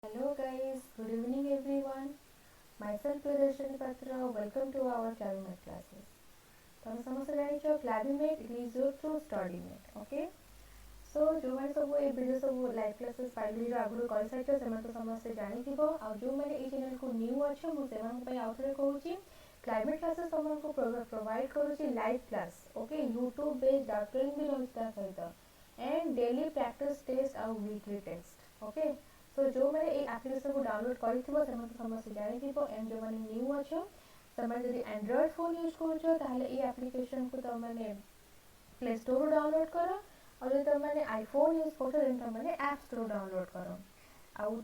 Hello guys, good evening everyone. Myself Priyadarshini Patra, welcome to our Clavimet classes. ତମେ ସମସ୍ତେ ଜାଣିଛ Clavimet it is your true study mate, okay? So ଯେଉଁମାନେ ସବୁ ଏ video ସବୁ live classes ପାଇଲିର ଆଗରୁ କରିସାରିଛ ସେମାନେ ତ ସମସ୍ତେ ଜାଣିଥିବ। ଆଉ ଯେଉଁମାନେ ଏଇ ଚ୍ୟାନେଲକୁ ନ୍ୟୁ ଅଛ ମୁଁ ସେମାନଙ୍କ ପାଇଁ ଆଉଥରେ କହୁଛି କ୍ଲାଇମେଟ୍ କ୍ଲାସେସ୍ ତମକୁ ପ୍ରୋଭାଇଡ଼ କରୁଛି live class, okay? YouTube based ଡାଉଟରିଂ ବି ରହିଛି ତା ସହିତ एंड डेली प्रैक्टिस टेस्ट आउ वीकली टेस्ट, ओके? सो जो मैंने ये एप्लिकेशन को डाउनलोड करिथिबो से मते समस्त जानिथिबो एंड जो माने न्यू अछो से माने यदि एंड्रॉइड फोन यूज करछो ताहले ये एप्लिकेशन को त माने प्ले स्टोर डाउनलोड करो और यदि तुम माने आईफोन यूज करछो देन तुम माने ऐप स्टोर डाउनलोड करो। आउ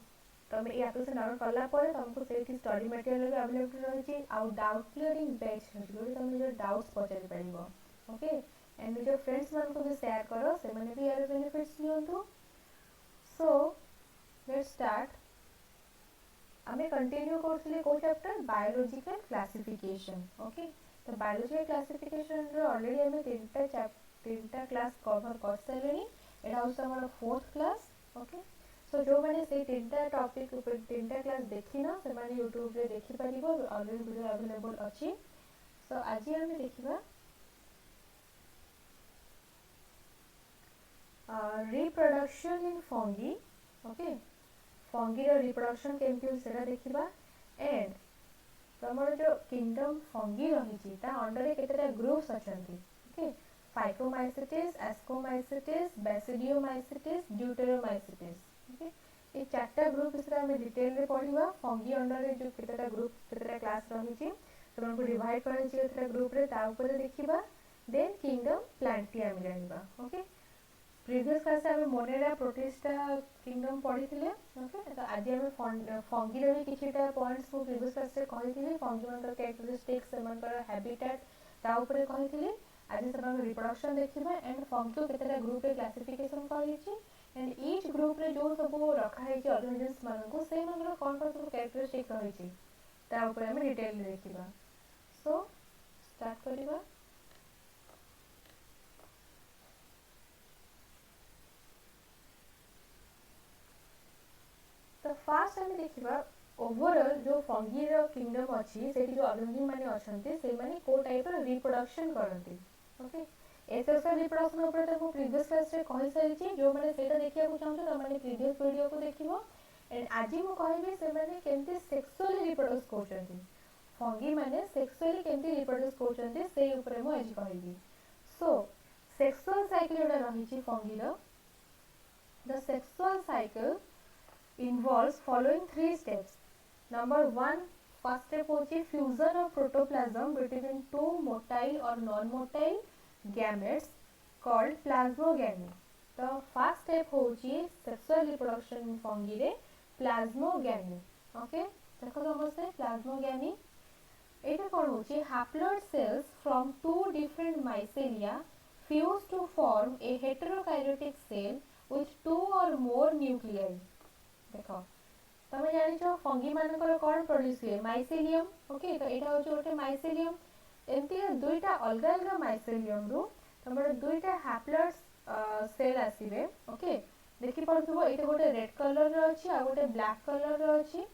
तुम ये एप्लिकेशन डाउनलोड करला परे तुमको सेठी स्टडी मटेरियल भी अवेलेबल रहिछि आउ डाउट क्लियरिंग बैच जो तुम जो डाउट्स पचारि परिबो, ओके? एंड निज फ्रेंड्स मान को भी शेयर करो से माने भी यार बेनिफिट्स लियंतु। So let's start. आमे कंटिन्यू करथले को चैप्टर बायोलॉजिकल क्लासिफिकेशन, ओके? तो बायोलॉजिकल क्लासिफिकेशन रो ऑलरेडी हमें तीनटा क्लास कवर कर सारेनी। एटा होस हमर फोर्थ क्लास, ओके? सो जो माने से तीनटा टॉपिक ऊपर तीनटा क्लास देखिना से माने YouTube रे देखि परिबो, ऑलरेडी वीडियो अवेलेबल अछि। सो आज हमें देखिबा reproduction in fungi, okay? Fungi रो रिप्रोडक्शन केमती हो सेटा देखिबा। एंड तमर जो किंगडम फंगी रहिछि ता अंडर केतेटा ग्रुप्स अछंती, okay? Phycomycetes, ascomycetes, basidiomycetes, deuteromycetes, okay? ये चारटा ग्रुप विषय में डिटेल रे पढिबा। फंगी अंडर रे जो केतेटा ग्रुप केतेटा क्लास रहिछि तमको डिवाइड कराछि केतेटा ग्रुप रे ता ऊपर देखिबा। देन किंगडम प्लांटिया में जानिबा, ओके? प्रीवियस क्लास में मोनेरा प्रोटिस्टा किंगडम पढ़ी थे, ओके? तो आज हम फंगी रे किछिटा पॉइंट्स को प्रीवियस क्लास रे कहिथिले। फंगी मानकर कैरेक्टरिस्टिक्स सेमानकर हैबिटेट ता ऊपर कहिथिले। आज सेमान रिप्रोडक्शन देखिबा एंड फंगी को केतेटा ग्रुप रे क्लासिफिकेशन करिछि एंड ईच ग्रुप रे जो सब रखा है कि ऑर्गेनिजम्स माननको से मानकर कोन कोन सब कैरेक्टरिस्टिक रहिछि ता ऊपर हम डिटेल देखिबा। सो स्टार्ट करिबा। तो फास्ट हम देखिबा ओवरऑल जो फंगी रो किंगडम अछि सेठी जो ऑर्गेनिज्म माने अछंती से माने को टाइप रो रिप्रोडक्शन करंती, ओके? एसेक्सुअल रिप्रोडक्शन ऊपर तो हम प्रीवियस क्लास रे कहि सारिछि। जो माने सेटा देखिया को चाहू त माने प्रीवियस वीडियो को देखिबो। एंड आज मु कहबी से माने केमती सेक्सुअली रिप्रोड्यूस करछंती, फंगी माने सेक्सुअली केमती रिप्रोड्यूस करछंती से ऊपर मु आज कहबी। सो सेक्सुअल साइकिल जोडा रहिछि फंगी रो, the sexual cycle involves following three steps. Number one, first step होची fusion of protoplasm between two motile or non-motile gametes called plasmogamy. तो first step होची sexual reproduction in fungi रे plasmogamy, okay? देखो समझते plasmogamy एटा कोन होची haploid cells from two different mycelia fuse to form a heterokaryotic cell with two or more nuclei। देखो तमे जानि छ फंगी मानकर कोन प्रोड्यूस हुए माइसेलियम, ओके? तो एटा होछ ओटे माइसेलियम। एमती दुईटा अलग अलग माइसेलियम रु तमर दुईटा हैप्लॉइड सेल आसीबे, ओके? देखि पड़थबो एटा गोटे रेड कलर रो अछि आ गोटे ब्लैक कलर रो अछि।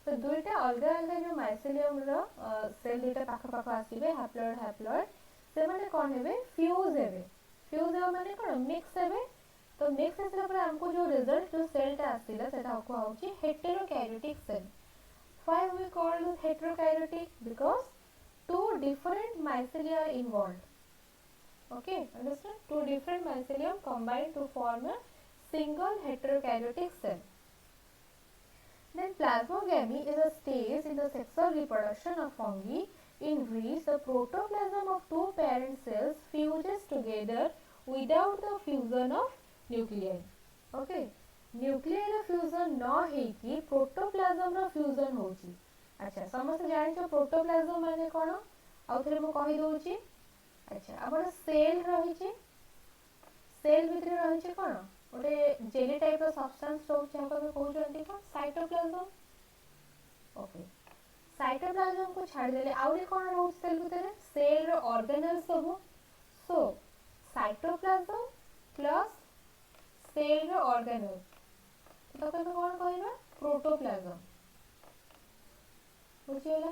तो दुईटा अलग अलग जो माइसेलियम रो सेल दुईटा पाख पाख आसीबे हैप्लॉइड से माने कोन हेबे फ्यूज हेबे। फ्यूज हेबे माने कोन मिक्स हेबे। तो मिक्स हेसला पर हमको जो रिजल्ट जो सेलटा आसीला सेटा को होची heterokaryotic cell. Why we call this heterokaryotic? Because two different mycelia are involved, okay? Understand? Two different mycelium combine to form a single heterokaryotic cell. Then plasmogamy is a stage in the sexual reproduction of fungi in which the protoplasm of two parent cells fuses together without the fusion of nuclei, okay? Nuclei रो fusion न हेकी protoplasm रो fusion होची। अच्छा समस्त जानि छ protoplasm माने कोन? आउ थरे मु कहि दोची। अच्छा हमर सेल रही छी, सेल भितर रही छी कोन ओटे जेली टाइप रो सब्सटेंस रो छै हम कहू जंती कोन साइटोप्लाज्म, ओके? साइटोप्लाज्म को छाड़ देले आउरी कोन रहउ सेल भितर सेल रो ऑर्गेनेल सब। सो cytoplasm plus cell row organelle तो कौन कहबा प्रोटोप्लाज्म बुझिगला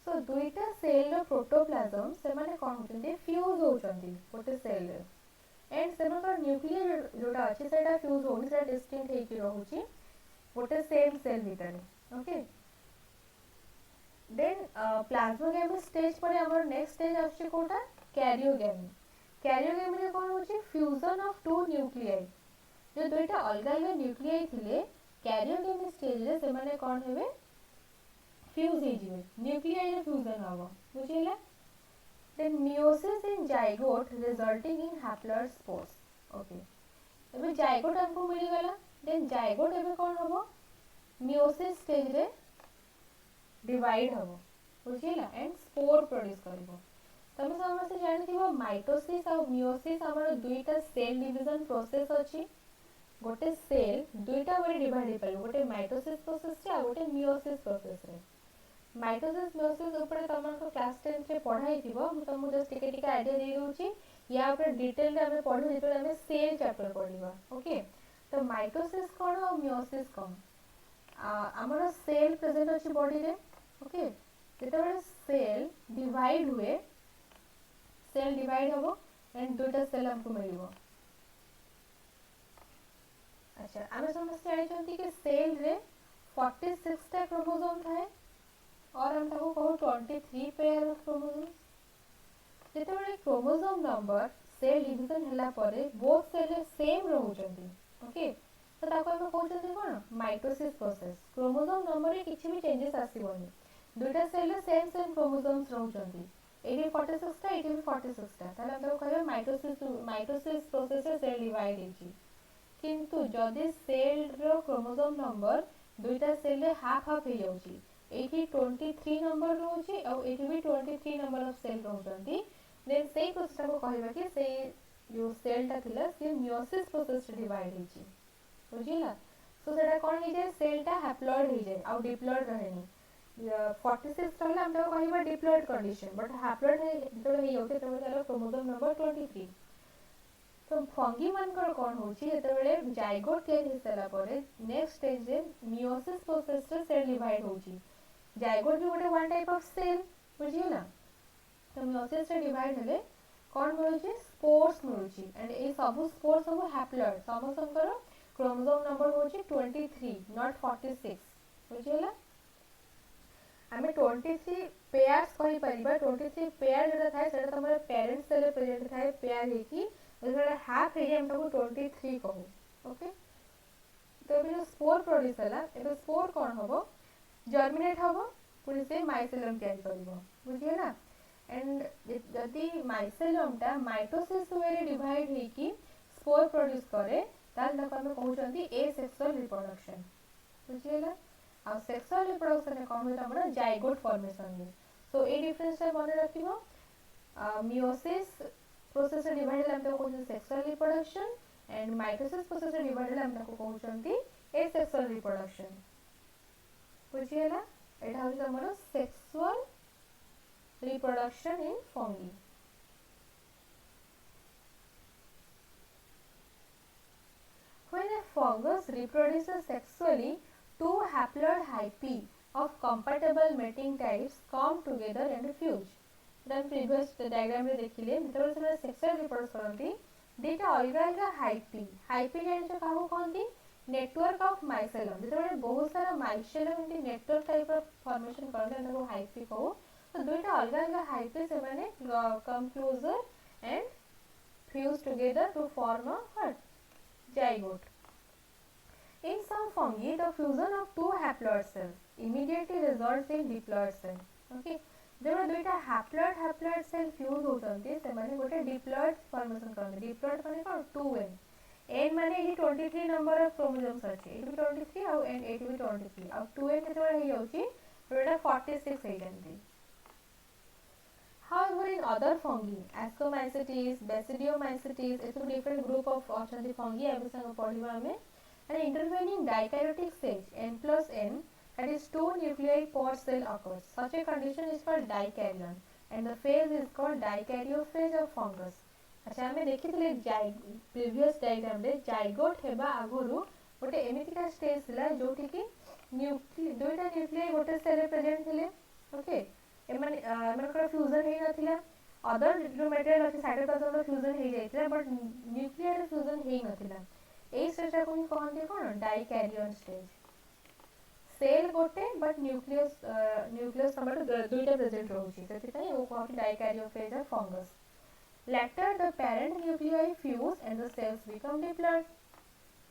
सो दुईटा सेल रो प्रोटोप्लाज्म से माने कोन होचंदी फ्यूज होचंदी गोटे सेल रे एंड सेमकर न्यूक्लियर जोटा अछि सेटा फ्यूज होनी सेटा डिस्टिंक्ट हे कि रहउची गोटे सेम सेल भीतर ओके देन प्लाज्मोगेमी स्टेज पर हमर नेक्स्ट स्टेज आछि कोटा कैरियोगेमी कैरियोगेमी रे कोन होची फ्यूजन ऑफ टू न्यूक्लियाई जो दुईटा अलग अलग न्यूक्लियाई थिले कैरियोगेमी स्टेज रे से माने कोन हेबे फ्यूज हे जिवे न्यूक्लियाई रे फ्यूजन होबो बुझिला then meiosis in zygote resulting in haploid spores okay एबे zygote हमको मिली गला then zygote एबे कोन होबो meiosis stage रे डिवाइड होबो बुझिला एंड स्पोर प्रोड्यूस करबो तमे समस्त जानिथिबो माइटोसिस और meiosis हमर दुईटा सेल डिवीजन प्रोसेस अछि गोटे सेल दुईटा वे डिवाइड हे परबो गोटे माइटोसिस प्रोसेस रे आ गोटे meiosis प्रोसेस रे माइटोसिस मेयोसिस ऊपर तमको क्लास 10 रे पढाई थिबो मु तमु जस्ट टिके टिके आईडिया दे दोची या ऊपर डिटेल रे हमें पढु जेतो हमें सेल चैप्टर पढिबा ओके तो माइटोसिस कोन और मेयोसिस कोन हमर सेल प्रेजेंट अछि बॉडी रे ओके जेतबे सेल डिवाइड हुए सेल डिवाइड होबो एंड दुटा सेल हमको मिलिबो अच्छा हमें समझ जानि छथि कि सेल रे 46 टा क्रोमोसोम थाए और हम ताको कहू 23 पेयर ऑफ क्रोमोसोम्स जेतेबेले क्रोमोसोम नंबर सेल डिवीजन हला परे बोथ सेल सेम रहउचंती ओके तो ताको हम कहउचंती कोन माइटोसिस प्रोसेस क्रोमोसोम नंबर रे किछि भी चेंजेस आसीबोनी दुटा सेल रे सेम सेम क्रोमोसोम्स रहउचंती एडी 46 टा एडी 46 टा ताले हम ताको कहबे माइटोसिस प्रोसेस रे सेल डिवाइड हेची किंतु जदी सेल रो क्रोमोसोम नंबर दुटा सेल रे हाफ हाफ हे जाउची एठी 23 नंबर रहउची और एठी भी 23 नंबर ऑफ सेल रहउचंती देन सेई प्रोसेस को कहबा कि सेई जो सेल ता थिला से मेयोसिस प्रोसेस रे डिवाइड हेची बुझिला सो सेटा कोन हे जे सेल ता हैप्लॉइड हे जे और डिप्लॉइड रहेनी 46 रहला हम तो कहबा डिप्लॉइड कंडीशन बट हैप्लॉइड हे जो हे होते तो तार क्रोमोसोम नंबर 23 तो फंगी मानकर कोन होची जेतेबेले जाइगोट चेंज हिसला परे नेक्स्ट स्टेज रे मेयोसिस प्रोसेस रे सेल डिवाइड होची जाइगोट भी गोटे वन टाइप ऑफ सेल बुझिला तो मेयोसिस रे डिवाइड हेले कोन मिलुची स्पोर्स मिलुची एंड ए सब स्पोर्स सब हैप्लॉइड समसंकर क्रोमोसोम नंबर होची 23 नॉट 46 बुझिला हमें 23 पेयर्स कहि परिबा 23 पेयर जेटा थाए सेटा तमरे पेरेंट्स सेल प्रेजेंट थाए पेयर हेकी जेटा हाफ हे हम ताको 23 कहू ओके तो भी स्पोर प्रोड्यूस हला एबे स्पोर कोन होबो जर्मिनेट होबो पुनी से माइसेलम तैयार करबो बुझिए ना एंड जदी माइसेलम ता माइटोसिस वे डिवाइड हे कि स्पोर प्रोड्यूस करे ताल तक हम कहउचंती एसेक्सुअल रिप्रोडक्शन बुझिए ना आ सेक्सुअल रिप्रोडक्शन कोन होता हमर जाइगोट फॉर्मेशन में सो ए डिफरेंस से माने रखिबो मेयोसिस प्रोसेस डिवाइड हम तो कहउचंती sexual reproduction and mitosis process divide हम तो कहउचंती एसेक्सुअल रिप्रोडक्शन बुझिएला एटा होय हमर sexual reproduction in fungi when a fungus reproduces sexually two haploid hyphae of compatible mating types come together and fuse then previous diagram रे देखिले मतलब से सेक्सुअल रिप्रोड्यूस करंती डेटा अलग अलग हाइपी जानि काहू कहंती नेटवर्क ऑफ माइसेलम जेते बहुत सारा माइसेलम इंटी नेटवर्क टाइप ऑफ फॉर्मेशन करले ताको हाइपी कहू तो दुईटा अलग अलग हाइपी से माने come closer and fuse together to form a what zygote in some fungi the fusion of two haploid cells immediately results in diploid cell okay जब दुईटा haploid cell fuse होतंती से माने गोटे diploid फॉर्मेशन करते diploid माने कोन 2n n माने एही 23 number of chromosomes अछि एही 23 और n एही 23 और 2n केते हे होची एटा 46 हे जंती however in other fungi ascomycetes basidiomycetes it's a different group of actually fungi एबे संग पढिबा हमें an intervening dikaryotic stage n plus n that is two nuclei per cell occurs such a condition is called dikaryon and the phase is called dikaryophase of fungus अच्छा हमें देखिथिले previous diagram रे zygote हेबा आगुरु गोटे एमितिका stage थिला जोठी कि दुईटा nuclei गोटे cell रे प्रेजेंट थिले ओके एमाने एमानकर फ्यूजन हेई नथिला अदर जो मटेरियल अछि साइटोप्लाज्म रो फ्यूजन हेई जायतिला बट न्यूक्लियर रे फ्यूजन हेई नथिला एई स्टेज को कहते कोन डाइकैरियन स्टेज सेल गोटे बट न्यूक्लियस न्यूक्लियस हमर दुईटा प्रेजेंट रहउची सेति पई ओ कहते dikaryon phase of fungus later the parent nuclei fuse and the cells become diploid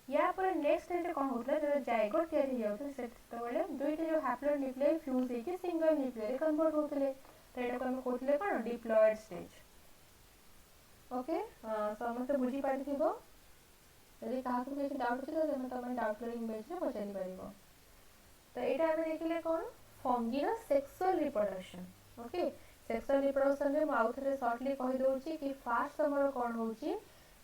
या पर नेक्स्ट स्टेज कोन होतला जो जायगोट तयारी हेउत सेतबेले दुईटा जो हैप्लोइड न्यूक्लियाई फ्यूज हेकि सिंगल न्यूक्लियाई कन्वर्ट होतले तेटा को हम कहतले कोन डिप्लॉयड स्टेज ओके समस्त बुझी पारिथिबो यदि काहा को କିଛି डाउट अछि तो तमे डाउट क्लियरिंग बेस रे पचारि परिबो तो एटा हम देखिले कोन फंगी रो sexual reproduction okay sexual reproduction रे माउथ रे शॉर्टली कहि दोउची कि फास्ट हमर कोन होउची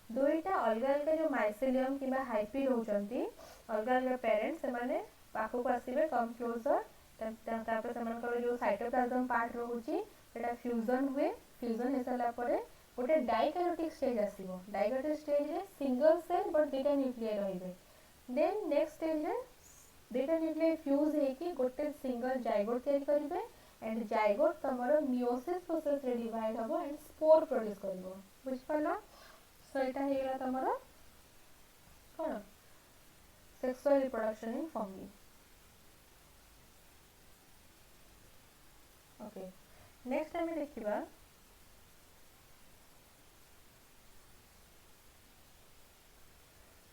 दुईटा अलग अलग जो माइसेलियम किबा हाइफी होचंती अलग अलग पेरेंट्स से माने पाखो को आसीबे कम क्लोजर तापर सेमानकर जो साइटोप्लाज्म पार्ट रहउची एटा फ्यूजन हुए फ्यूजन हेसला परे गोटे डाइकैरियोटिक स्टेज आसीबो डाइकैरियोटिक स्टेज रे सिंगल सेल बट दुईटा न्यूक्लियाई रहिबे देन नेक्स्ट स्टेज रे दुईटा न्यूक्लियाई फ्यूज हेकी गोटे सिंगल जाइगोट तयारी करिवे एंड जाइगोट तमरो मियोसिस प्रोसेस रे डिवाइड हबो एंड स्पोर प्रोड्यूस करबो बुझ पाला सो एटा हेला तमरो कोन sexual reproduction in fungi okay next हम देखिबा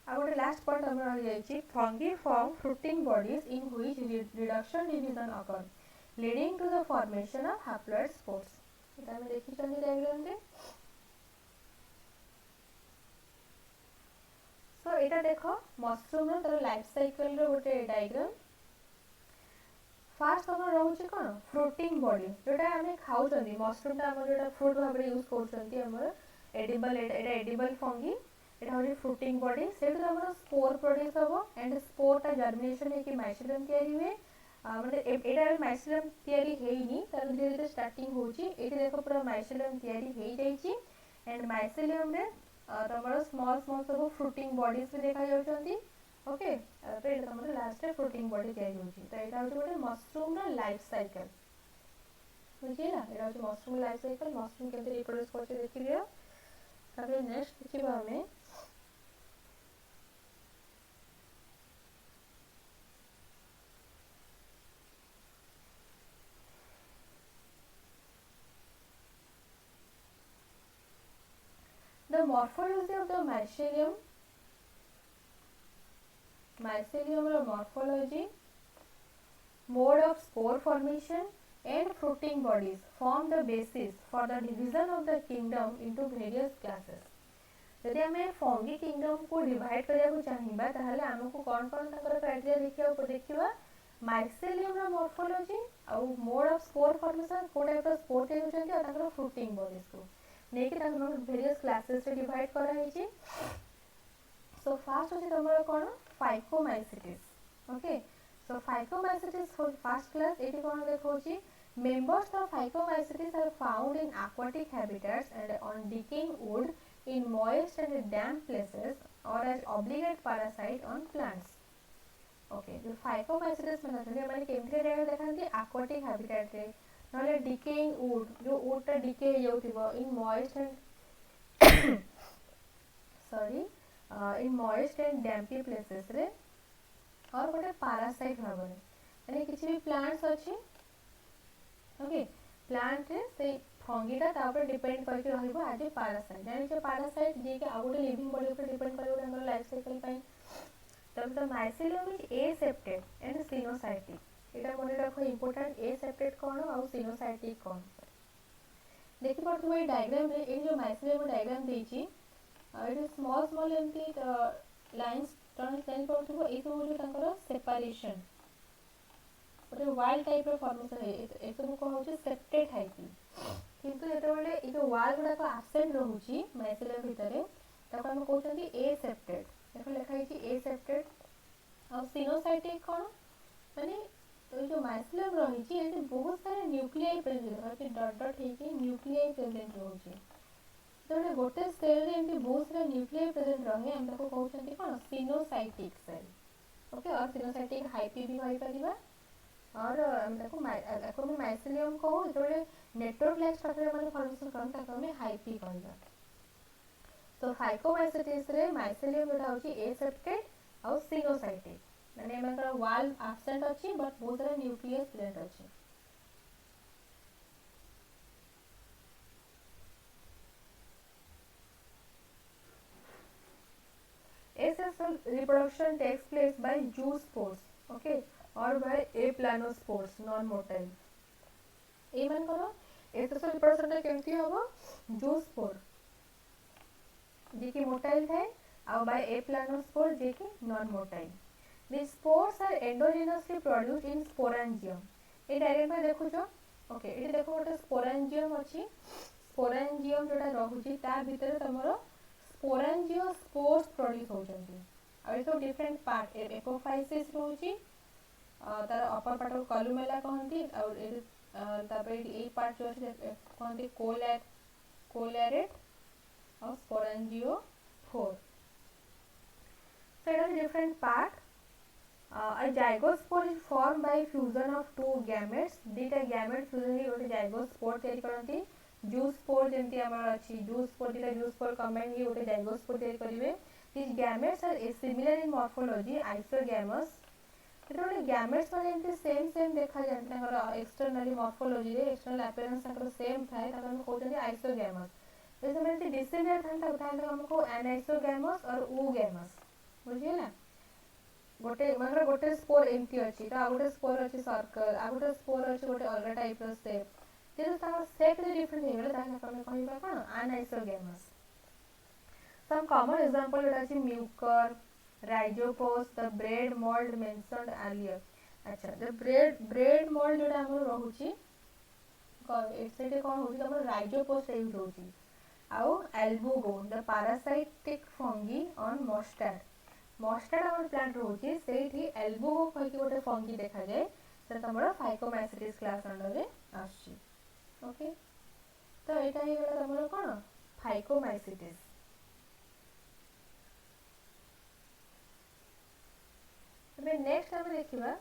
our last part हमर आ जायछि fungi form fruiting bodies in which reduction division occur leading to the formation of haploid spores एटा हम देखि छथि डायग्राम रे सो एटा देखो मशरूम रो तर लाइफ साइकिल रो गोटे डायग्राम फास्ट हमर रहउछि कोन फ्रूटिंग बॉडी जोटा हमें खाउ छथि मशरूम ता हमर जोटा फ्रूट भाबरे यूज करू छथि हमर एडिबल एटा एडिबल फंगी एटा होली फ्रूटिंग बॉडी सेट हमर स्पोर प्रोड्यूस हबो एंड स्पोर ता जर्मिनेशन है कि माइसेलियम तयारी हुए माने एटा माइसेलियम तयारी हेइनी तर धीरे धीरे स्टार्टिंग होछि एटी देखो पूरा माइसेलियम तयारी हेइ जाइछि एंड माइसेलियम रे तमरो स्मॉल स्मॉल सब फ्रूटिंग बॉडीज भी देखा जाउछंती ओके तो एटा तमरो लास्ट रे फ्रूटिंग बॉडी तयारी होछि तो एटा होछि गोटे मशरूम रो लाइफ साइकिल बुझिला एटा होछि मशरूम लाइफ साइकिल मशरूम केते रिप्रोड्यूस करछ देखि लियो तापर नेक्स्ट देखिबा हमें the morphology of the mycelium morphology mode of spore formation and fruiting bodies form the basis for the division of the kingdom into various classes यदि हमें fungi kingdom को divide करिया को चाहिबा ताहले हमको कोन कोन तकर क्राइटेरिया देखिबा माइसेलियम रो मॉर्फोलॉजी आ मोड ऑफ स्पोर फॉर्मेशन को टाइप रो स्पोर के होचंती आ तकर फ्रूटिंग बॉडीज को नेकी ताकर वेरियस क्लासेस रे डिवाइड करा हैछि सो फर्स्ट होछि तमरो कोन phycomycetes okay so phycomycetes first class एटी कोन देखौछि members of Phycomycetes are found in aquatic habitats and on decaying wood in moist and damp places or as obligate parasite on plants. Okay, जो Phycomycetes में होते हैं माने chemical जगह देखते aquatic habitat रे नले decaying wood जो wood टा decay हो जाउथिबो in moist and in moist and dampy places रे और गोटे parasite भाबरे माने किछि भी plants अछि ओके प्लांट रे से फंगी ता तापर डिपेंड करके रहइबो एज ए पैरासाइट जानि जे पैरासाइट जे के आउटे लिविंग बॉडी ऊपर डिपेंड करबो हमर लाइफ साइकिल पई तब तो माइसेलियम इज एसेप्टेड एंड सिनोसाइटिक एटा मने रखो इंपोर्टेंट एसेप्टेड कोन और सिनोसाइटिक कोन देखि परथु ए डायग्राम रे ए जो माइसेलियम डायग्राम देछि it small small empty lines turn cell परथु ए सब जो तंकर सेपरेशन ओटे वाल टाइप रो फॉर्मेशन है ए सब को होचे सेप्टेड हाइपी किंतु एटा बेले ए जो वाल गुडा को एब्सेंट रहउची माइसेलियम भितरे ताको हम कहउछंती एसेप्टेड देखो लिखा है एसेप्टेड और सिनोसाइटिक कोन माने तो जो माइसेलियम रहिची एटे बहुत सारे न्यूक्लियाई प्रेजेंट रहछि डॉट डॉट हे कि न्यूक्लियाई प्रेजेंट रहउची तो गोटे सेल रे एमती बहुत सारे न्यूक्लियाई प्रेजेंट रहे हम ताको कहउछंती कोन सिनोसाइटिक सेल ओके और सिनोसाइटिक हाइपी भी कहि परिबा और ताको हम माइसेलियम कहू जो नेटवर्क लाइक स्ट्रक्चर माने फॉर्मेशन करन ताको हम हाइपी कहबा तो फाइकोमाइसिटिस रे माइसेलियम जोटा होची एसेप्टेड और सिनोसाइटिक माने एमकर वाल एब्सेंट अछि बट बहुत सारा न्यूक्लियस प्रेजेंट अछि asexual reproduction takes place by zoospores okay or by aplanospores non motile ए मान करो asexual reproduction टा केमती हबो zoospore जे कि मोटाइल थाए और by aplanospore जे कि non motile these spores are endogenously produced in sporangium A direct में देखु जो ओके एटी देखो गोटे स्पोरांजियम अछि स्पोरांजियम जोटा रहुची ता भीतर तमरो स्पोरांजियोस्पोर्स प्रोड्यूस होचंती आ ये सब डिफरेंट पार्ट एपोफाइसिस होची तार अपर पार्ट ऑफ कॉलुमेला कहंती और ए तापर ए पार्ट जो कहंती कोलैरेट और स्पोरांजियोफोर so it has a different part a zygospore is formed by fusion of two gametes dita gamete fusion hi gote zygospore तयारी करंती जूस्पोर जेंती हमर अछि जूस्पोर दिटा जूस्पोर कम्बाइन ही गोटे जाइगोस्पोर तयारी करिवे these gametes are similar in morphology isogamous जेतोले gametes माने एंती same देखा जाय ताकर externally morphology रे एक्सटर्नल अपीयरेंस ताकर सेम थाए ताकर हम कहते हैं आइसोगैमस जैसे माने डिसिमिलर थांता उठांता हमको एनाइसोगैमस और ऊगैमस बुझियला गोटे मतलब गोटे स्पोर एंती अछि तो गोटे स्पोर अछि सर्कल आ गोटे स्पोर अछि गोटे अलग टाइप रो शेप जेतो ताकर शेप रे डिफरेंट हे गेले ताके हम कहिबा कोन अनाइसोगैमस some common example जोटा अछि mucor rhizopus the bread mould mentioned earlier अच्छा द ब्रेड मोल्ड जोटा हमर रहउची एसेटे कोन होची हमर राइजोपोस यूज होची आउ albugo the parasitic fungi on mustard हमर प्लांट रहउची सेठी एल्बुगो कहि कि गोटे फंगी देखा जाय से हमर फाइकोमाइसिटिस क्लास अंडर रे आछि ओके तो एटा ही गला हमर कोन फाइकोमाइसिटिस तबे नेक्स्ट हम देखिबा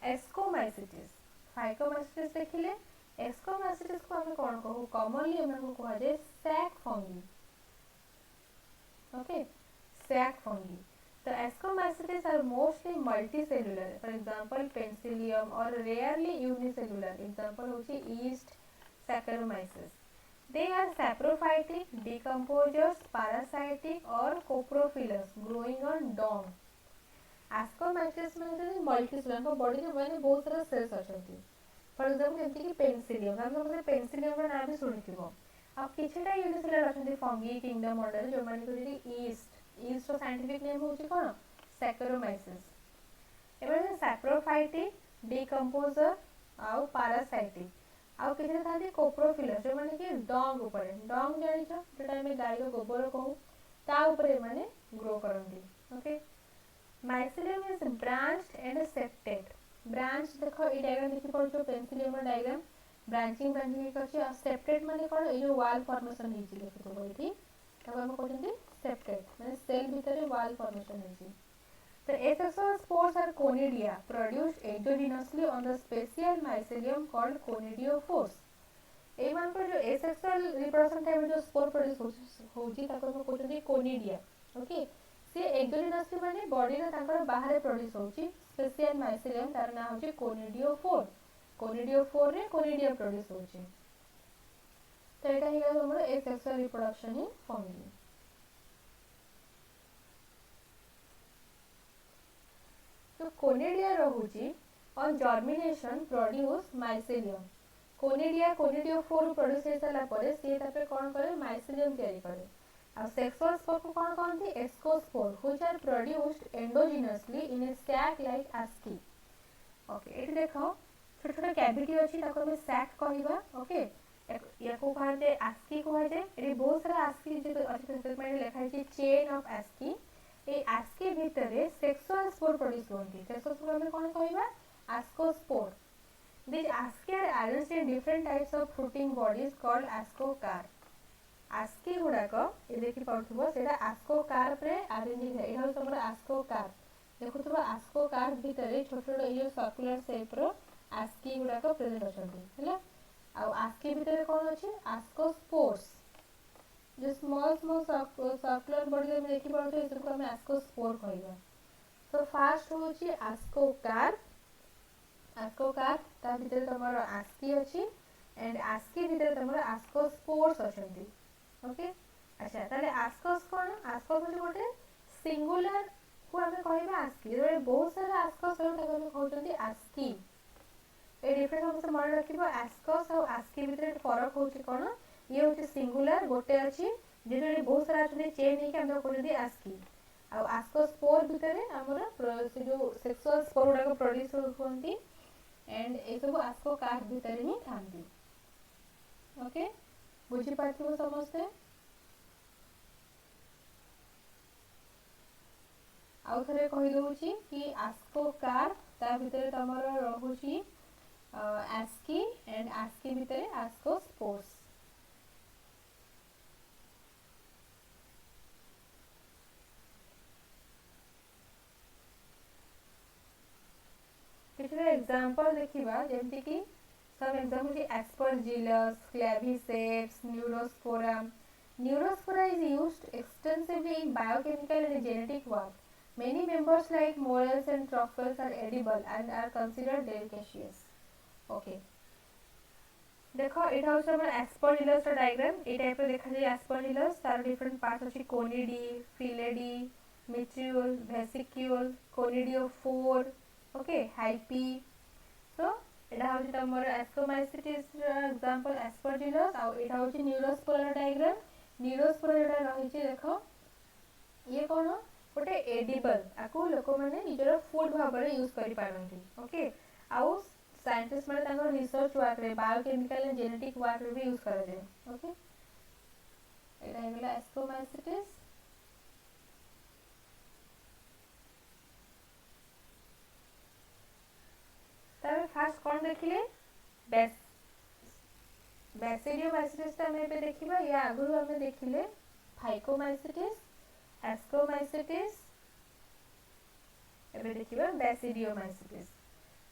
एस्कोमाइसिटिस फाइकोमाइसिटिस देखिले एस्कोमाइसिटिस को हम कोन कहू कॉमनली हम को कह जाय sac fungi okay sac fungi तो ascomycetes are mostly multicellular for example penicillium और रेयरली यूनिसेलुलर एग्जांपल होची yeast Saccharomyces. They are saprophytic, decomposers, parasitic or coprophilous, growing on dung. Ascomyces में मल्टीसेलुलर को बॉडी में माने बहुत सारा सेल्स अछंती फॉर एग्जांपल एमती कि पेनिसिलियम हम मतलब पेनिसिलियम रा नाम भी सुनिथिबो अब किछटा यूनिसेलुलर अछंती फंगी किंगडम ऑर्डर जो माने कि ईस्ट रो साइंटिफिक नेम होची कोन Saccharomyces एबे saprophytic, decomposer आउ parasitic आउ किछटा थादी कोप्रोफिलस जो माने कि डंग ऊपर डंग जानि छ जेटा में गाय को गोबर कहू ता ऊपर माने ग्रो करंती okay mycelium is branched and septate branch देखो ए डायग्राम देखि पड़छो पेनिसिलियम रो डायग्राम ब्रांचिंग अछि आ सेप्टेड माने कोन ए जो वाल फॉर्मेशन हिची देखतो एठी तब हम कहते सेप्टेड माने सेल भीतर वाल फॉर्मेशन हिची The asexual spores are conidia produced endogenously on the special mycelium called conidiophores. ए मान पर जो asexual reproduction टाइप जो spore produce होची ताको हम कहते conidia ओके से endogenously माने बॉडी रे ताकर बाहर प्रोड्यूस होची स्पेशल mycelium तार नाम होची conidiophore रे conidia प्रोड्यूस होची तो एटा ही हमर asexual reproduction इन फंगी तो कोनिडिया रहुची on germination produce mycelium conidiophore produce हेसला परे से तापे कोन करे माइसेलियम तयारी करे आ सेक्सुअल स्पोर को कोन कहंती ascospore which are produced endogenously in a sac like asci okay एठी देखो छोट छोट कैविटी अछि ताको हम सैक कहिबा ओके याको कहते आस्की कहते एठी बहुत सारा आस्की जे अछि में लिखा छै चेन ऑफ आस्की ए आस्की भितरे सेक्सुअल स्पोर प्रोड्यूस होंती सेक्सुअल स्पोर में कोन कहबा ascospore this asci are arranged in different types of fruiting bodies called ascocarp asci गुडा को ए देखि पड़थबो सेटा आस्कोकार पे अरेंज है एहा हमर आस्कोकार देखुथुबा आस्को कार्ड भितर छोट छोट ये सर्कुलर शेप रो आस्की गुडा को प्रेजेंट अछंती हैला आ आस्की भितर कोन अछि आस्को स्पोर्स जो स्मॉल स्मॉल सर्कुलर बॉडी में देखि पाउछ इसको हमें आस्को स्पोर कहबा तो फास्ट होची आस्को कार ता भितर तमरो आस्की अछि एंड आस्की भितर तमरो आस्को स्पोर्स अछंती ओके अच्छा ताले आस्कोस कोन आस्कोस होची गोटे सिंगुलर को हमें कहबा आस्की रे बहुत सारा आस्कोस हो ताको हम कहउचंती आस्की ए डिफरेंस हम से मन रखिबो आस्कोस और आस्की भितर फरक होची कोन ये होची सिंगुलर गोटे अछि जेने बहुत सारा अछि चेन हे के हम कहउचंती आस्की आ आस्को स्पोर भितर हमर से जो सेक्सुअल स्पोर गुडा को प्रोड्यूस होंती एंड ए सब आस्को कार भितर ही थांती ओके बुझी पाथिबो समझते आउ थरे कहि दउची कि आस्को कार ता भितर तमर रहुची आस्की एंड आस्की भितर आस्को स्पोर्स किछटा एग्जांपल देखिबा जेंति कि सब एग्जांपल कि aspergillus claviceps neurospora Neurospora is used extensively in biochemical and genetic work. Many members like morels and truffles are edible and are considered delicacious. Okay. देखो एटा होछ हमर Aspergillus रा diagram A type रे देखा जाय एस्परजिलस तार different parts अछि कोनिडी फिलेडी मेट्रियोल वेसिक्यूल conidiophore okay hyphae सो एटा होछ तमर ascomycetes example Aspergillus आ एटा होछ Neurospora diagram Neurospora एटा रहिछि देखो ये कोन गोटे एडिबल आकु लोक माने निजर फूड भाबरे यूज करि पारंती ओके आउ साइंटिस्ट माने तांगर रिसर्च वर्क रे बायोकेमिकल एंड जेनेटिक वर्क रे भी यूज करा जाय ओके एटा हेगला एस्कोमाइसिटिस तार फास्ट कोन देखिले बैसिडियोमाइसिटिस ता हमें पे देखिबा या आगुरु हमें देखिले फाइकोमाइसिटिस एस्कोमाइसिटिस एबे देखिबा बैसिडियोमाइसिटिस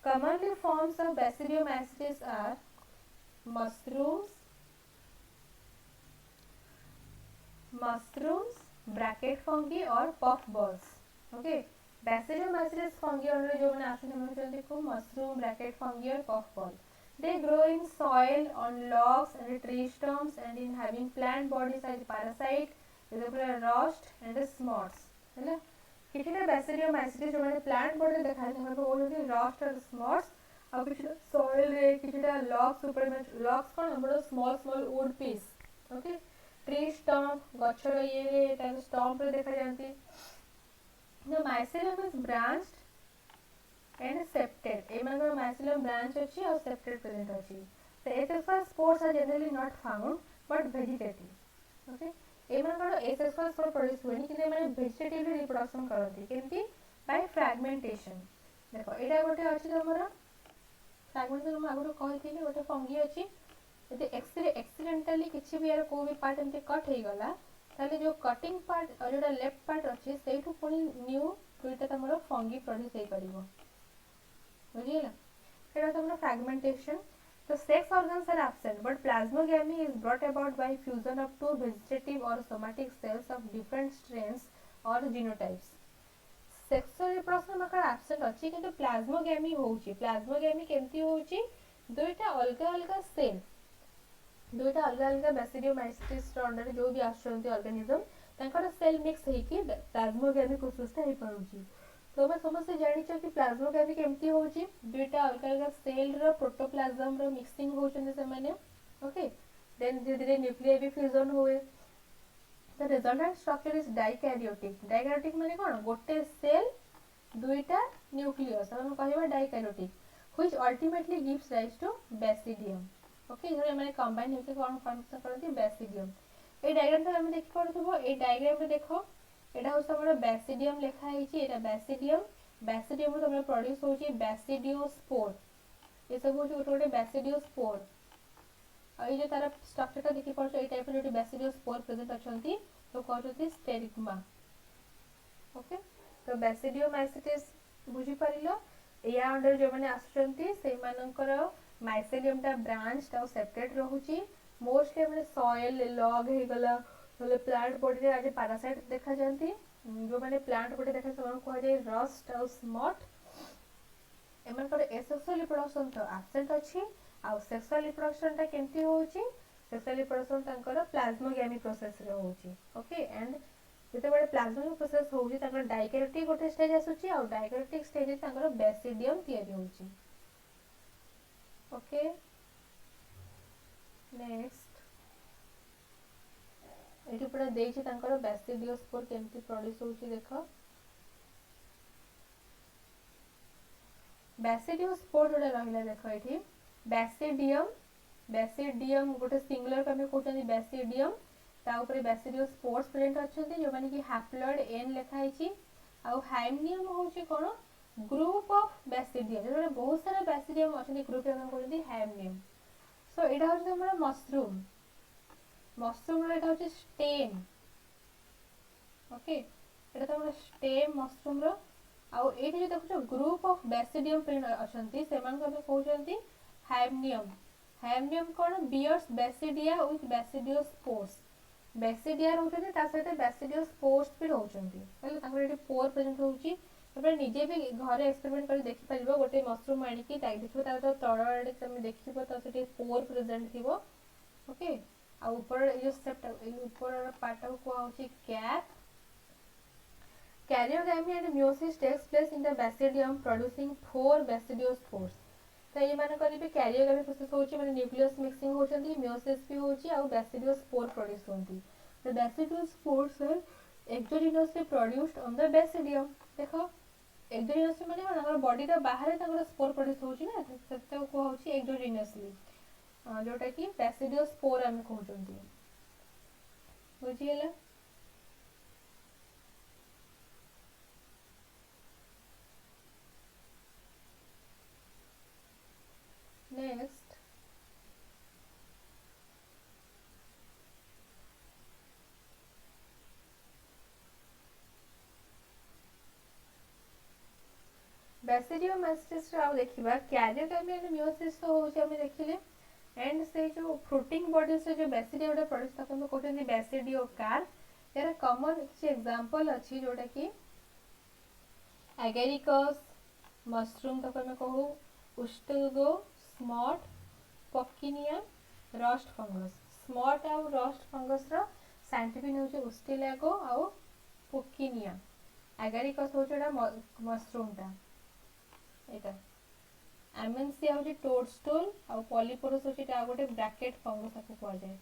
commonly forms of basidiomycetes are mushrooms bracket fungi or puffballs okay basidiomycetes fungi under जो मैंने आसे हम चलते को mushroom bracket fungi or puffball they grow in soil on logs and tree stumps and in having plant bodies as parasite example rust and smots है किछटा बैसिडियोमाइसिटिस जो माने plant body देखाय हमर को ओलरेडी रस्ट और स्मॉट्स आ किछटा सॉइल रे किछटा लॉग्स ऊपर में लॉग्स कोन हमर small small wood piece okay tree stump गछर ये रे ता स्टम्प रे देखा जानती the mycelium is branched and septate ए माने माइसिलम ब्रांच अछि और सेप्टेड प्रेजेंट अछि so asexual spores are generally not found but vegetative okay एमनकर asexual spore produce होनी कि माने वेजिटेटिवली रिप्रोडक्शन करती केमती बाय फ्रैगमेंटेशन देखो एटा गोटे अछि हमर फ्रैगमेंटेशन हम आगु कहिथिली गोटे फंगी अछि यदि एक्सीडेंटली किछि भी यार को भी पार्ट एमते कट हे गला ताले जो कटिंग पार्ट और जोटा लेफ्ट पार्ट अछि सेठु पुनी न्यू दुइटा हमर फंगी प्रोड्यूस हे करिवो बुझियला एटा हमर fragmentation The sex organs are absent, but plasmogamy is brought about by fusion of two vegetative or somatic cells of different strains or genotypes. Sexual reproduction Makar absent अछि किंतु plasmogamy होउची plasmogamy केमती होउची दुइटा अलगा अलगा cell दुइटा अलगा अलगा बैसिडियोमाइसिटिस अंडर जो भी आछंती ऑर्गेनिज्म तांकर सेल मिक्स हेकी plasmogamy प्रोसेस हे परुची तो मैं समझ से जानी कि प्लाज्मोग्राफी केमती होची दुइटा अलग अलग सेल रो प्रोटोप्लाज्म रो मिक्सिंग होचन से माने ओके देन धीरे धीरे न्यूक्लियर भी फ्यूजन होए the resultant structure is dikaryotic माने कोन गोटे सेल दुइटा न्यूक्लियस हम कहबा dikaryotic which ultimately gives rise to basidium okay जो माने कंबाइन होके कोन फंक्शन करती बैसिडियम ए डायग्राम तो हम देख पड़थबो ए डायग्राम रे देखो एटा होस हमर बैसिडियम लिखा हिची एटा बैसिडियम रो हमर प्रोड्यूस होची बैसिडियोस्पोर ए सब होची गोटे बैसिडियोस्पोर आ ए जे तार स्ट्रक्चर देखि पड़छ ए टाइप रो बैसिडियोस्पोर प्रेजेंट अछंती तो कहउती स्टेरिग्मा ओके तो बेसिडियोमाइसिटिस बुझी परिलो या अंडर जो माने आसुचंती से मानकर माइसेलियम टा ब्रांच टा सेपरेट रहउची मोस्टली माने सॉइल लॉग हे गला बोले प्लांट बॉडी रे आज पैरासाइट देखा जानती जो माने प्लांट बॉडी देखा समान को जाय रस्ट और स्मॉट एमनकर एसेक्सुअल रिप्रोडक्शन तो एब्सेंट अछि आ सेक्सुअल रिप्रोडक्शन टा केमती होउची सेक्सुअल रिप्रोडक्शन तांकर प्लाज्मोगैमी प्रोसेस रे होउची ओके एंड जते बडे प्लाज्मोगैमी प्रोसेस होउची तांकर डाइकैरियोटिक गोटे स्टेज आसुची आ डाइकैरियोटिक स्टेज रे तांकर बेसिडियम तयारी होउची ओके नेक्स्ट एटी पूरा देइची तांकर बेसिडियोस्पोर केमती प्रोड्यूस होउची देखो बेसिडियोस्पोर जोडा रहिला देखो एठी बेसिडियम गोटे सिंगुलर को हमें कहउछनी बेसिडियम ता ऊपर बेसिडियोस्पोर्स प्रेजेंट अछंती जो माने कि हैप्लॉइड एन लिखा हिची आ हाइमनियम होउची कोन ग्रुप ऑफ बेसिडियम जो बहुत सारा बेसिडियम अछंती ग्रुप हम कहउछनी हाइमनियम सो एटा होउची हमरा मशरूम रे एटा होउची स्टेम ओके एटा हमरा स्टेम मशरूम रो आउ एठी जे देखो ग्रुप ऑफ बेसिडियम प्रेजेंट अछंती सेमान को हम कहउछंती हाइमनियम कोन bears basidia with basidiospores basidia रहउछंती ता सहित बेसिडियोस्पोर्स भी रहउछंती मतलब तांकर एठी पोर प्रेजेंट होउची आपण निजे भी घरे एक्सपेरिमेंट करी देखि परिबो गोटे मशरूम आनी की ताई देखिबो ता तो तळ आडे तमे देखिबो ता सेठी पोर प्रेजेंट थिबो ओके आ ऊपर ये सेप्ट ऊपर पार्ट को होउची cap Karyogamy and meiosis takes place in the basidium producing 4 basidiospores. तो ये माने करी भी कैरियोगैमी प्रोसेस होची माने न्यूक्लियस मिक्सिंग होचंती मियोसिस भी होची और बेसिडियोस्पोर प्रोड्यूस होंती the basidiospores are exogenously produced on the basidium देखो exogenously माने हमर बॉडी रा बाहर ताकर स्पोर प्रोड्यूस होची ना सेते को होची एक्सोजेनसली जोटा कि बेसिडियोस्पोर हम कहउचंती बुझियला नेक्स्ट बेसिडियोमाइसिटिस रा देखिबा कैरियोगैमी एंड मियोसिस तो होची हम देखिले एंड से जो फ्रूटिंग बॉडी से जो बेसिडिया वाला प्रोड्यूस ताको हम कहते हैं बेसिडियोकार यार कॉमन कुछ एग्जांपल अछि जोटा कि एगेरिकस मशरूम ताको हम कहू उस्टेगो स्मॉट पॉकिनिया रस्ट फंगस स्मॉट और रस्ट फंगस रो साइंटिफिक नेम होची उस्टेलागो और पॉकिनिया एगेरिकस होचडा मशरूम ता एटा एमएनसी होची टोडस्टूल और पॉलीपोरस होची ता गोटे ब्रैकेट फंगस को कहल जाय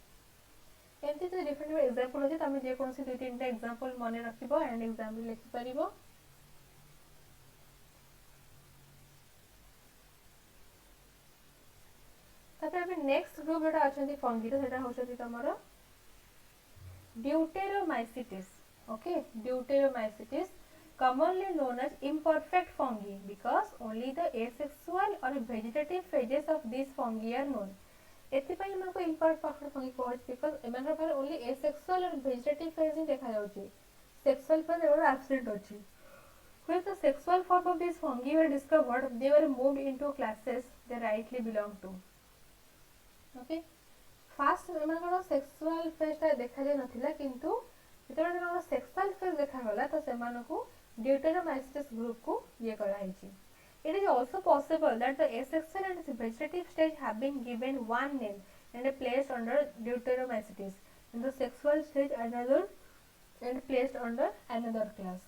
एमती तो डिफरेंट एग्जांपल होची तमे जे कोनसी दुई तीनटा एग्जांपल मने रखिबो एंड एग्जांपल लिखि परिबो तापर नेक्स्ट ग्रुप जोटा अछंती फंगी तो सेटा होछंती तमरो ड्यूटेरोमाइसिटिस okay ड्यूटेरोमाइसिटिस commonly known as imperfect fungi because only the asexual or vegetative phases of these fungi are known एथिपाई मन को imperfect fungi कहै because एमन पर only asexual और vegetative phase ही देखा जाउची sexual phase एवढा absent अछि when the sexual form of these fungi were discovered they were moved into classes they rightly belong to okay first एमनकर सेक्सुअल फेज ता देखा जे नथिला किंतु जेतबे हमर सेक्सुअल फेज देखा गला तो सेमान को ड्यूटेरोमाइसिटिस ग्रुप को ये करा हिची it is also possible that the asexual and vegetative stage have been given one name and placed under deuteromycetes and the sexual stage another and placed under another class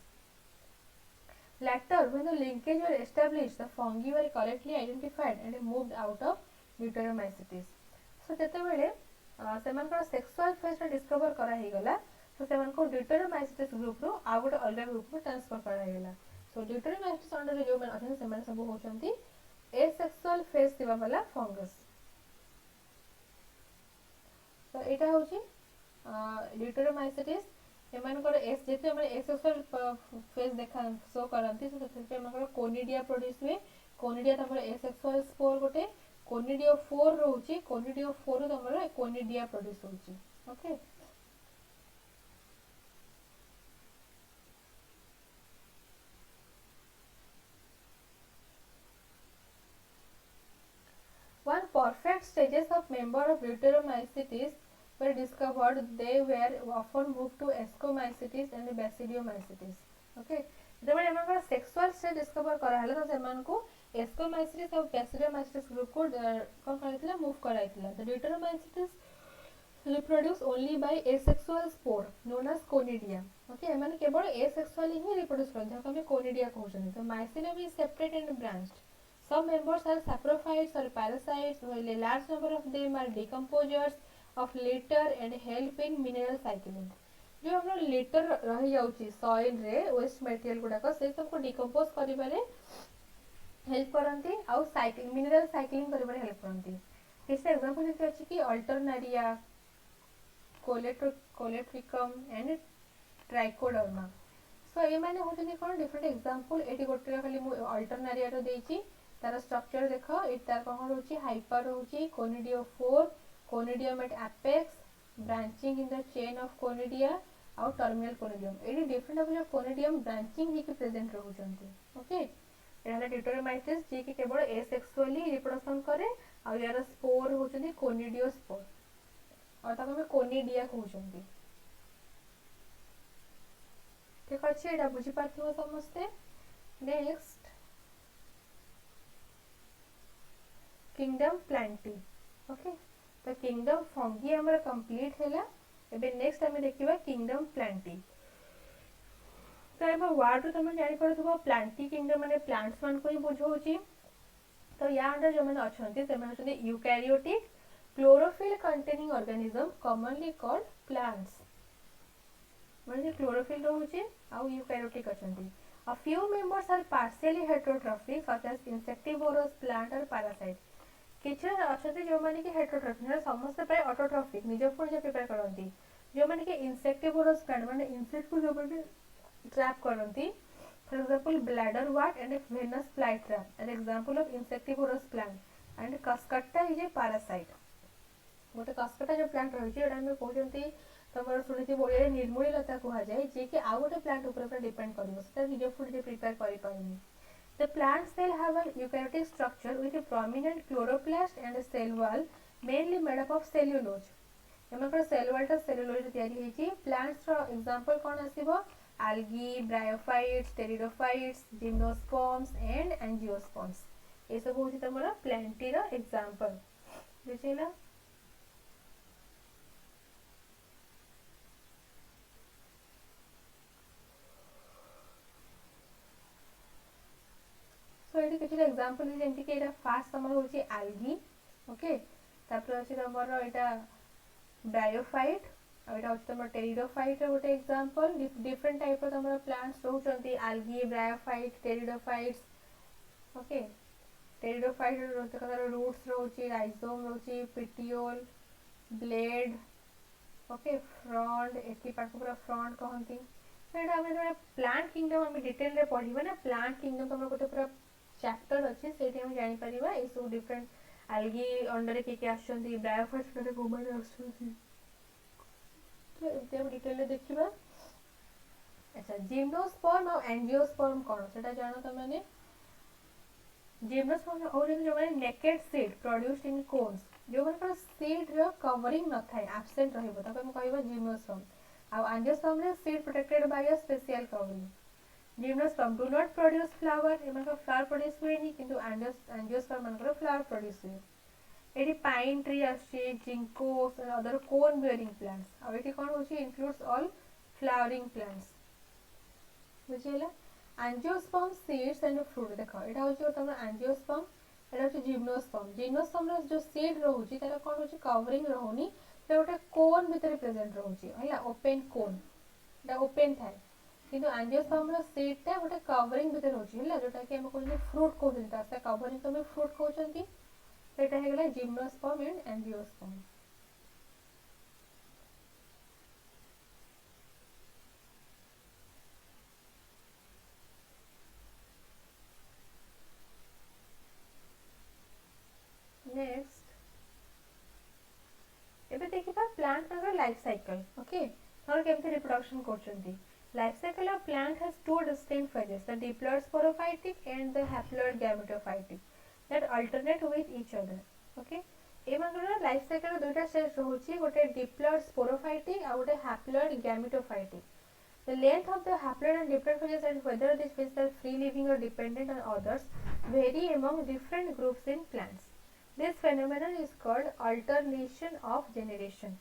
later when the linkage were established the fungi were correctly identified and moved out of deuteromycetes so जेतेबेले सेमानकर sexual phase ता discover करा हे गला तो सेमान को ड्यूटेरोमाइसिटिस group रो आ गोटे अलग ग्रुप में ट्रांसफर करा हे गला सो ड्यूटेरोमाइसिटिस अंडर जो मन अछन सेमान सब होचंती एसेक्सुअल फेज दिबा वाला फंगस तो एटा होची ड्यूटेरोमाइसिटिस एमानकर एस जेते हम एसेक्सुअल फेज देखा शो करंती तो सेते एमानकर कोनिडिया प्रोड्यूस हुए कोनिडिया तमर एसेक्सुअल स्पोर गोटे कोनिडियो 4 रहउची कोनिडियो 4 रो तमर कोनिडिया प्रोड्यूस होउची okay stages of member of Deuteromycetes were discovered, they were often moved to Ascomycetes and Basidiomycetes. Okay, ଯେତେବେଳେ ଏମାନଙ୍କର ସେକ୍ସୁଆଲ ଷ୍ଟେଜ୍ ଡିସ୍କଭର କରାହେଲା ତ ସେମାନଙ୍କୁ ଏସ୍କୋମାଇସିଟିସ୍ ଆଉ ବ୍ୟାସିଡିଓମାଇସିଟିସ୍ ଗ୍ରୁପକୁ କ'ଣ କରାଯାଇଥିଲା, ମୁଭ୍ କରାଯାଇଥିଲା. ଦ ଡ୍ୟୁଟେରୋମାଇସିଟିସ୍ reproduce only by asexual spore known as conidia. Okay, एमाने केवल asexually ही reproduce करते हैं, हमें conidia कहते. So mycelium is separate and branched. Some members are saprophytes or parasites, while a large number of them are decomposers of litter and help in mineral cycling. जो हम litre रही जाउची soil रे waste material गुडाक से सबको decompose करिबारे help करंती आउ cycling mineral cycling करिबारे help करंती. किछ example जैसे अछि कि अल्टरनारिया, कोलेट्रिकम एंड ट्राइकोडर्मा. सो ये माने होतनी कोन डिफरेंट एग्जांपल. एटी गोटे खाली मु अल्टरनारिया रो देछि, तार स्ट्रक्चर देखो. एटार कोन होछि हाइपर होछि conidiophore, conidium at apex, branching in the chain of conidia आउ टर्मिनल कोनिडियम. एटी different type of conidium branching ही प्रेजेंट रहउछंती. ओके, एटा ड्यूटेरोमाइसिस जे कि केवल एसेक्सुअली रिप्रोडक्शन करे आउ यार स्पोर होछंती कोनिडियोस्पोर और ताको हम कोनिडिया कहउछंती. ठीक अछि, एटा बुझी पाथिबो समस्ते. Next kingdom Plantae. ओके, तो किंगडम फंगी हमर कंप्लीट हैला. एबे नेक्स्ट हम देखिबा किंगडम प्लांटी. तो एबे वर्ड तुम जानि परथबो प्लांटी किंगडम माने प्लांट्स मान को ही बुझौची. तो या अंडर जो माने अछंती से माने छथि eukaryotic chlorophyll containing organism commonly called plants. माने chlorophyll रहउची आउ eukaryotic अछंती. A few members are partially heterotrophic such as insectivorous plant or parasite. किछ अछंती जो माने कि हेटरोट्रॉफिक है, समस्त प्राय ऑटोट्रॉफिक निज फूड जे प्रिपेयर करंती. जो माने कि इंसेक्टिवोरस प्लांट माने इंसेक्ट को जो माने ट्रैप करंती. For example bladderwort and Venus fly trap an example of insectivorous plant. And cuscuta is a parasite. गोटे कस्कट्टा जो प्लांट रही है एटा हम कहउचंती तमर सुनिथि बोले निर्मूली लता कहा जाय, जे कि आ गोटे प्लांट ऊपर डिपेंड करिवो, सेटा निज फूड जे प्रिपेयर करि पाइनी. The plant cell have a eukaryotic structure with a prominent chloroplast and a cell wall mainly made up of cellulose. एमकर सेल वॉल टा सेलुलोज तयारी हेची. प्लांट्स रो एग्जांपल कोन आसीबो algae, bryophytes, pteridophytes, gymnosperms and angiosperms. ए सब होची तमरा प्लांटी रो एग्जांपल. बुझिला. सो एटी किछ एग्जांपल जेंति कि एटा फास्ट समर होची algae. ओके, तापर अछि तमर एटा ब्रायोफाइट और एटा अछि तमर टेरिडोफाइट रो गोटे एग्जांपल. डिफरेंट टाइप रो तमर प्लांट्स रहउचंती algae, bryophyte, pteridophytes. Okay, pteridophyte रो तकर रूट्स रहउची, राइजोम रहउची, पेटियोल, ब्लेड. ओके, फ्रंट एकी पार्ट पूरा फ्रंट कहंती. एटा हम प्लांट किंगडम हम डिटेल रे पढिबा ना. प्लांट किंगडम तमर गोटे पूरा चैप्टर अछि, सेठी हम जानि परिबा ए सब डिफरेंट algae अंडर के आछंती, ब्रायोफाइट्स के गोबर आछंती. तो एते हम डिटेल रे देखिबा. अच्छा, जिम्नोस्पर्म और एंजियोस्पर्म कोन सेटा जानो त माने. जिम्नोस्पर्म और जो माने naked seed produced in cones, जो माने सीड रो कवरिंग न थाए, एब्सेंट रहइबो, त हम कहबा जिम्नोस्पर्म. आ एंजियोस्पर्म रे seed protected by a special covering. Gymnosperm do not produce flower, एमका फ्लावर प्रोड्यूस हुए नहीं, किंतु एंजियोस्पर्म मनकर फ्लावर प्रोड्यूस हुए. एटी पाइन ट्री आछी, ginkgos and other cone bearing plants. आ एटी कोन होची इंक्लूड्स ऑल फ्लावरिंग प्लांट्स. बुझिला. एंजियोस्पर्म सीड्स एंड फ्रूट देखो एटा होची तमरा एंजियोस्पर्म, एटा होची जिम्नोस्पर्म. जिम्नोस्पर्म रो जो सीड रहउची तारा कोन होची कवरिंग रहउनी, ते गोटे कोन भीतर प्रेजेंट रहउची. हला ओपन कोन, एटा ओपन थाए. किंतु एंजियोस्पर्म रो सीड ता गोटे कवरिंग भीतर होची, हला जोटा कि हम कहउची फ्रूट कहउची, तासा कवरिंग तो हम फ्रूट कहउचंती. एटा हे गेला जिम्नोस्पर्म एंड एंजियोस्पर्म. नेक्स्ट एबे देखिबा प्लांट रो लाइफ साइकिल. ओके, थोर केमते रिप्रोडक्शन करचंती. Life cycle of plant has two distinct phases, the diploid sporophytic and the haploid gametophytic, that alternate with each other. Okay, एमानकर life cycle दुईटा stage रहउची गोटे डिप्लॉयड स्पोरोफाइटिक आ गोटे haploid gametophytic. The length of the haploid and diploid phases and whether these phases are free living or dependent on others vary among different groups in plants. This phenomenon is called alternation of generation.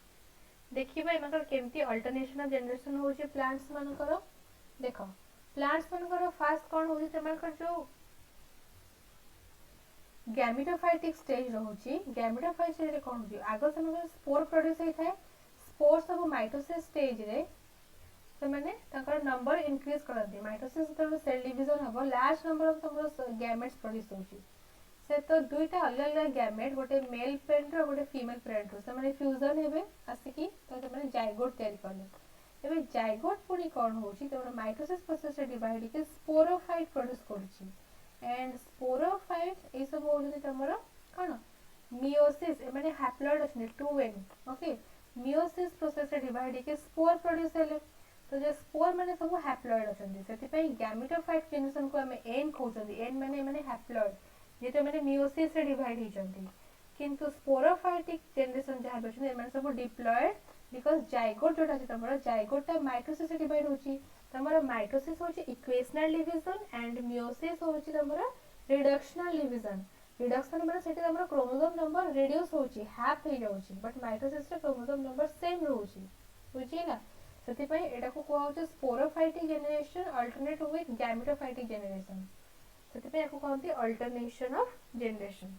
देखिबा एमानकर केमती alternation of generation होची plants मानकर. देखो plants मानकर fast कोन होची तमानकर जो gametophytic stage रहउची. Gametophytic stage रे कोन होची आगो समय स्पोर प्रोड्यूस होई थाए. स्पोर सब माइटोसिस स्टेज रे से माने तकर नंबर इंक्रीज करती. माइटोसिस तो सेल डिवीजन हबो लार्ज नंबर ऑफ तमरो गैमेट्स प्रोड्यूस होची. से तो दुईटा अलग अलग गैमेट गोटे मेल पेरेंट और गोटे फीमेल पेरेंट से माने फ्यूजन हेबे आसिकी तो से माने जाइगोट तयारी करले. एबे जाइगोट पुनी कोन होची तमरो माइटोसिस प्रोसेस रे डिवाइड के स्पोरोफाइट प्रोड्यूस करची. एंड स्पोरोफाइट ए सब होची तमरो कोन मियोसिस ए माने हैप्लॉइड अछि 2n. ओके मियोसिस प्रोसेस रे डिवाइड के स्पोर प्रोड्यूस हेले. तो जो स्पोर माने सब हैप्लॉइड अछंती सेति पई गैमेटोफाइट जनरेशन को हमें एन कहउछंती. एन माने हैप्लॉइड जेते माने मियोसिस रे डिवाइड हिचंती. किंतु स्पोरोफाइटिक जनरेशन जहा बछन एमन सब डिप्लॉयड बिकॉज़ जाइगोट जोटा छै तमरो जाइगोट माइटोसिस रे डिवाइड होची. तमरो माइटोसिस होची इक्वेशनल डिवीजन एंड मियोसिस होची तमरो रिडक्शनल डिवीजन. रिडक्शन माने सेते तमरो क्रोमोसोम नंबर रिड्यूस होची हाफ हे जाउची बट माइटोसिस रे क्रोमोसोम नंबर सेम रहउची. बुझिला सेति पई एटा को कोहा होची sporophytic generation alternate with gametophytic generation. सेति पे याको कहंती अल्टरनेशन ऑफ जनरेशन.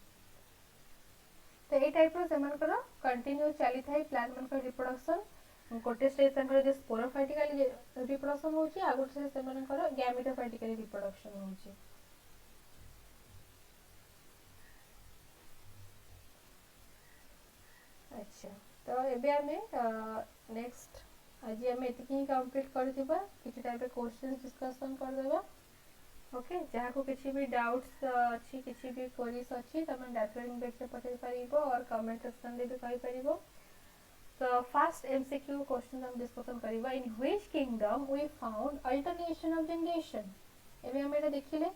तो ए टाइप रो सेमानकर कंटिन्यू चली थाई प्लांट मानकर रिप्रोडक्शन. गोटे स्टेज तंकर जे स्पोरोफाइटिकली रिप्रोडक्शन होची आ गोटे स्टेज सेमानकर गैमेटोफाइटिकली रिप्रोडक्शन होची. अच्छा तो एबे हमें नेक्स्ट आज हमें एतिकी कंप्लीट कर दिबा. किछि टाइप के क्वेश्चंस डिस्कशन कर देबा. ओके जहाँ को किसी भी डाउट्स अच्छी किसी भी क्वेरीज अच्छी तमें डैशबोर्ड पेज से पठाई परिबो और कमेंट सेक्शन रे भी कहि परिबो. तो फर्स्ट एमसीक्यू क्वेश्चन हम डिस्कशन करिबा. In which kingdom we found alternation of generation. एबे हम एटा देखिले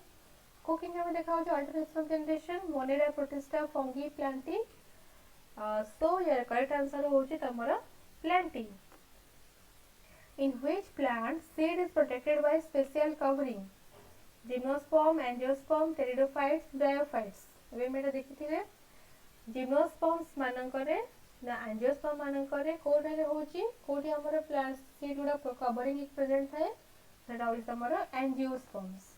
को किंगडम में देखा हो जो alternation of generation monera protista fungi plantae. So यार करेक्ट आंसर होची तमरा plantae. In which plant seed is protected by special covering? Gymnosperm, angiosperm, pteridophytes, bryophytes. एबे मेटा देखिथिले जिम्नोस्पर्म्स मानकरे ना एंजियोस्पर्म मानकरे कोठारे होची कोठी हमर प्लांट सीड गुडा कवरिंग प्रेजेंट थाए सेटा होई हमर angiosperms.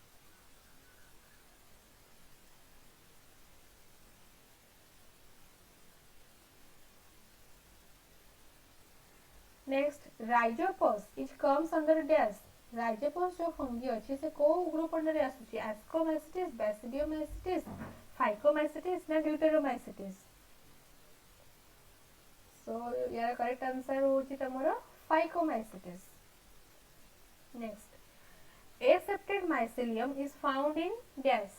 Next rhizopus it comes under dash. Rhizopus जो फंगी अछि से को ग्रुप अंडर आसुची एस्कोमाइसिटिस बेसिडियोमाइसिटिस फाइकोमाइसिटिस ना ड्यूटेरोमाइसिटिस. सो यार करेक्ट आंसर होची तमरो phycomycetes. Next aseptate mycelium is found in dash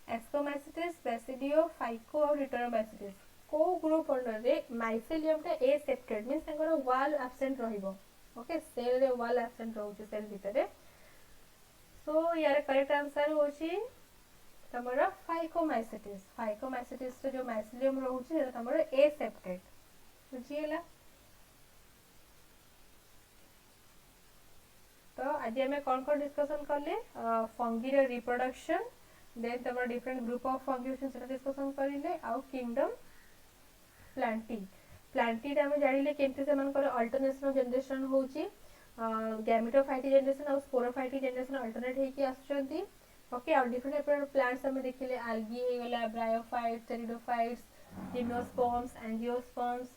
ascomycetes basidio phyco और ड्यूटेरोमाइसिटिस. को ग्रुप अंडर रे माइसेलियम टा aseptate मींस तंकर वॉल एब्सेंट रहिबो. ओके सेल रे वॉल एब्सेंट रहउची सेल भितरे. सो यार करेक्ट आंसर होची तमरो फाइकोमाइसिटिस. फाइकोमाइसिटिस जो माइसेलियम रहउची सेटा तमरो aseptate. बुझिएला. तो आज हमें कौन कौन डिस्कशन करले फंगी रे रिप्रोडक्शन देन तमरो डिफरेंट ग्रुप ऑफ फंगी सेटा डिस्कशन करिले आउ किंगडम प्लांटी. प्लांटी रे हम जानिले केमते से मानकर अल्टरनेशन ऑफ जनरेशन होची गैमेटोफाइटिक जनरेशन और स्पोरोफाइटिक जनरेशन अल्टरनेट हे कि आछंती. ओके और डिफरेंट डिफरेंट प्लांट्स हम देखिले algae हे गला ब्रायोफाइट्स टेरिडोफाइट्स जिम्नोस्पर्म्स एंजियोस्पर्म्स.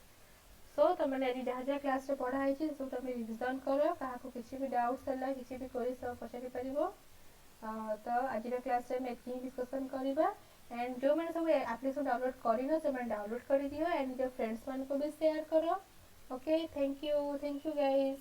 सो तमने आज जहाँ जहाँ क्लास रे पढ़ा है सब तुम रिविजन करो. कहा को किसी भी डाउट्स है किसी भी क्वेरी सब पचारि परिबो. तो आज क्लास रे मैं डिस्कशन करिबा. एंड जो मैंने सब एप्लीकेशन डाउनलोड करिनो से मैंने डाउनलोड कर दियो एंड जो फ्रेंड्स मान को भी शेयर करो. Okay thank you guys.